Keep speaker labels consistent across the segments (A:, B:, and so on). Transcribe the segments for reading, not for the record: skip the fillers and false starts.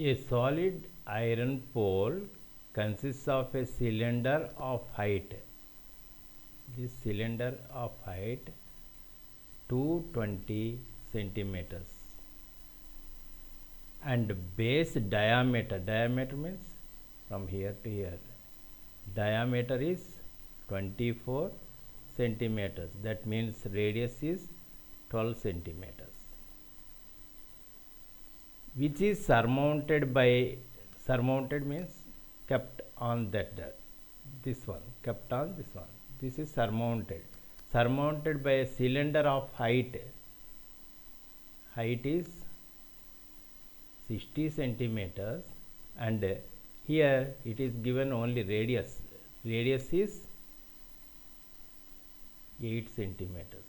A: A solid iron pole consists of a cylinder of height. This cylinder of height 220 centimeters and base diameter means from here to here, diameter is 24 centimeters, that means radius is 12 centimeters, which is surmounted means kept on this one, kept on this one. This is surmounted by a cylinder of height is 60 centimeters, and here it is given only radius is 8 centimeters.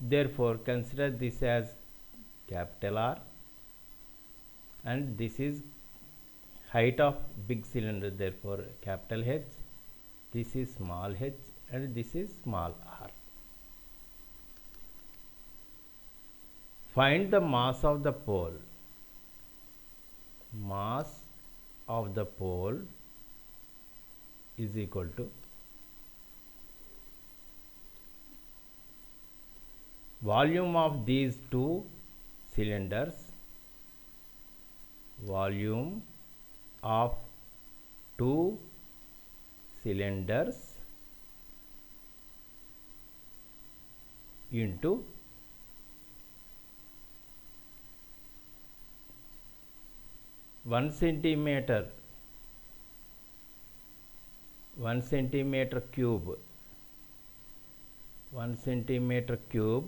A: Therefore consider this as capital R, and this is height of big cylinder, therefore capital H, this is small h, and this is small r. Find the mass of the pole. Mass of the pole is equal to volume of these two cylinders, volume of two cylinders into one centimeter cube. 1 centimeter cube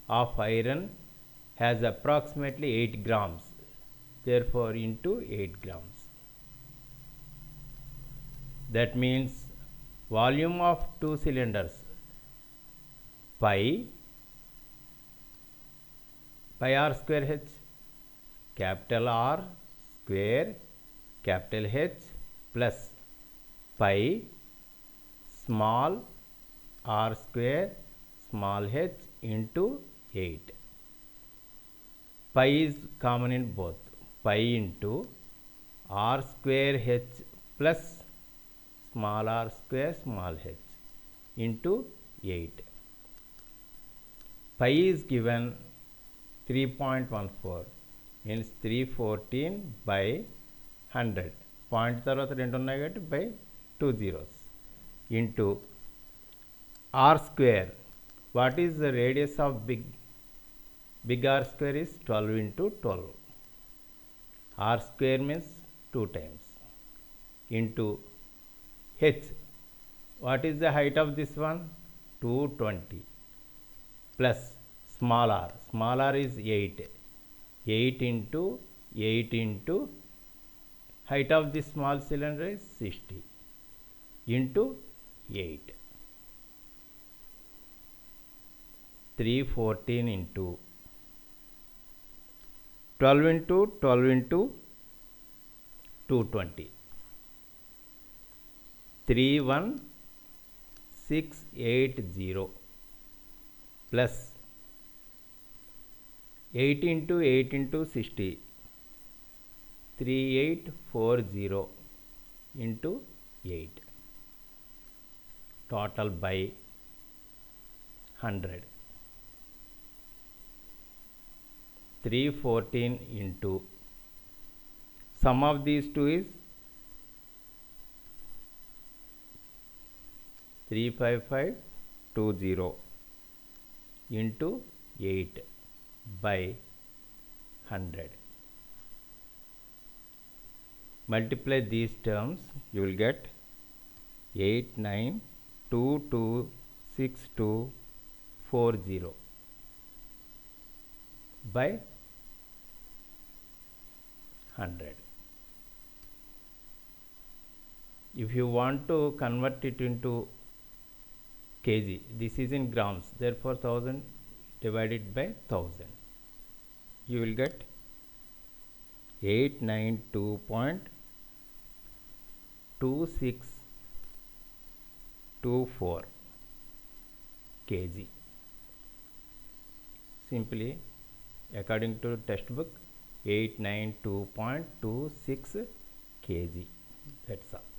A: of iron has approximately 8 grams, therefore into 8 grams. That means volume of two cylinders pi r square h, capital R square capital H plus pi small r square small h into 8. Pi is common in both. Pi into r square h plus small r square small h into 8. Pi is given 3.14, means 314 by 100. Point tarvata rendu unnai kabatti by 2 zeros into r square. What is the radius of big R square is 12 into 12. R square means 2 times into h. What is the height of this one? 220 plus small r. Small r is 8. 8 into height of this small cylinder is 60 into 8. 314 into 12 into 220. 31680 plus 8 into 60, 3840 into 8, total by 100. 314 into sum of these two is 35520 into 8 by 100. Multiply these terms, you will get 89226240 by 100. If you want to convert it into kg, this is in grams, therefore 1000 divided by 1000, you will get 892.2624 kg. Simply according to textbook 892.26 kg. That's all.